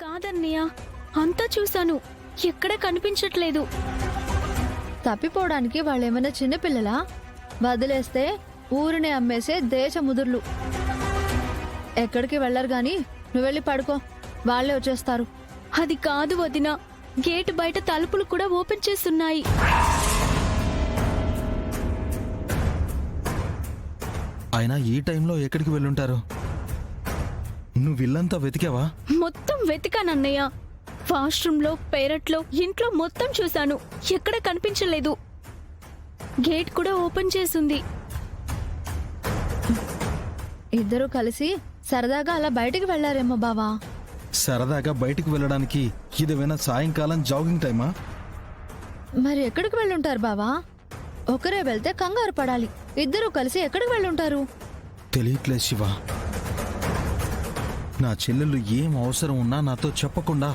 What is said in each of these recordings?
కాదన్నయ్య, అంతా చూశాను, ఎక్కడ కనిపించట్లేదు. తప్పిపోవడానికి వాళ్ళేమైనా చిన్నపిల్లలా? వదిలేస్తే ఊరిని అమ్మేసే దేశముదుర్లు. ఎక్కడికి వెళ్ళరు గాని నువ్వు వెళ్ళి పడుకో, వాళ్ళే వచ్చేస్తారు. అది కాదు వదిన, గేట్ బయట తలుపులు కూడా ఓపెన్ చేస్తున్నాయి. అయినా ఈ టైంలో ఎక్కడికి వెళ్ళుంటారు? నువ్వు ఇల్లంతా వెతికావా? మొత్తం వెతికానన్నయ్య. వాష్రూమ్లో, పెరట్లో, ఇంట్లో మొత్తం చూశాను, ఎక్కడ కనిపించలేదు. గేట్ కూడా ఓపెన్ చేసుంది. ఇద్దరూ కలిసి సరదాగా అలా బయటికి వెళ్లారేమో బావా. సరదాగా బయటికి వెళ్ళడానికి ఇదేమైనా సాయంకాలం జాగింగ్ టైమా? మరి ఎక్కడికి వెళ్ళుంటారు బావా? ఒకరే వెళ్తే కంగారు పడాలి, ఇద్దరూ కలిసి ఎక్కడికి వెళ్ళుంటారు? తెలియట్లేదు శివ. నా చెల్లెలు ఏం అవసరం ఉన్నా నాతో చెప్పకుండా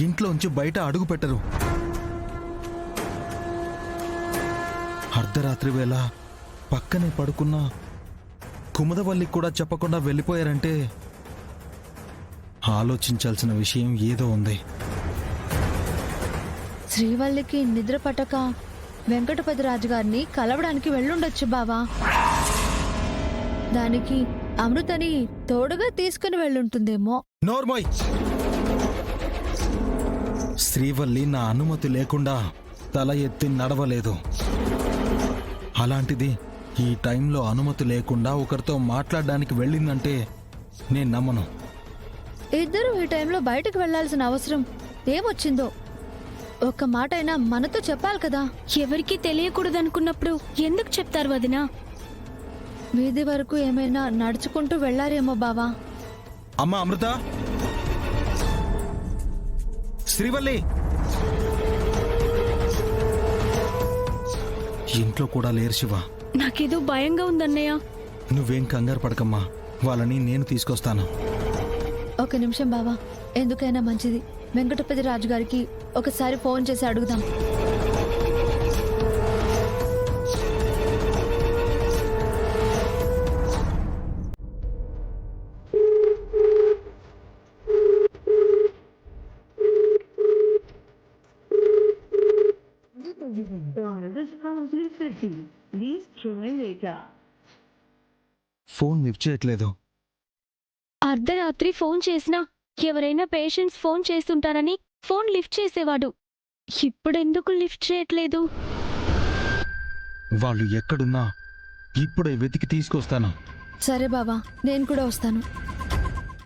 ఇంట్లోంచి బయట అడుగు పెట్టరు. అర్ధరాత్రి వేళ పక్కనే పడుకున్న కుముదవల్లికి కూడా చెప్పకుండా వెళ్ళిపోయారంటే ఆలోచించాల్సిన విషయం ఏదో ఉంది. శ్రీవల్లికి నిద్ర పట్టక వెంకటపతి రాజు గారిని కలవడానికి వెళ్ళుండొచ్చు బావా. దానికి అమృతని తోడుగా తీసుకుని వెళ్ళుంటుందేమో. నోర్మోయ్! శ్రీవల్లి నా అనుమతి లేకుండా తల ఎత్తి నడవలేదు. అలాంటిది ఈ టైంలో అనుమతి లేకుండా ఒకరితో మాట్లాడడానికి వెళ్ళిందంటే నేను నమ్మను. ఇద్దరు ఈ టైంలో బయటకు వెళ్లాల్సిన అవసరం ఏమొచ్చిందో ఒక్క మాటైనా మనతో చెప్పాలి కదా. ఎవరికీ తెలియకూడదనుకున్నప్పుడు ఎందుకు చెప్తారు వదినా? వీధి వరకు ఏమైనా నడుచుకుంటూ వెళ్లారేమో బావా. అమ్మా అమృత, శ్రీవల్లి ఇంట్లో కూడా లేరు శివ. నాకేదో భయంగా ఉందన్నయ్య. నువ్వేం కంగారు పడకమ్మా, వాళ్ళని నేను తీసుకొస్తాను. ఒక నిమిషం బావా, ఎందుకైనా మంచిది వెంకటపతి రాజు గారికి ఒకసారి ఫోన్ చేసి అడుగుదాం. ఫోన్ లిఫ్ట్ చేయట్లేదు. అర్ధరాత్రి ఫోన్ చేసినా ఎవరైనా పేషెంట్స్ ఫోన్ చేస్తుంటారని ఫోన్ లిఫ్ట్ చేసేవాడు. ఇప్పుడెందుకు లిఫ్ట్ చేయట్లేదు? వాళ్ళు ఎక్కడున్నా ఇప్పుడే వెతికి తీసుకొస్తాను. సరే బావా, నేను కూడా వస్తాను.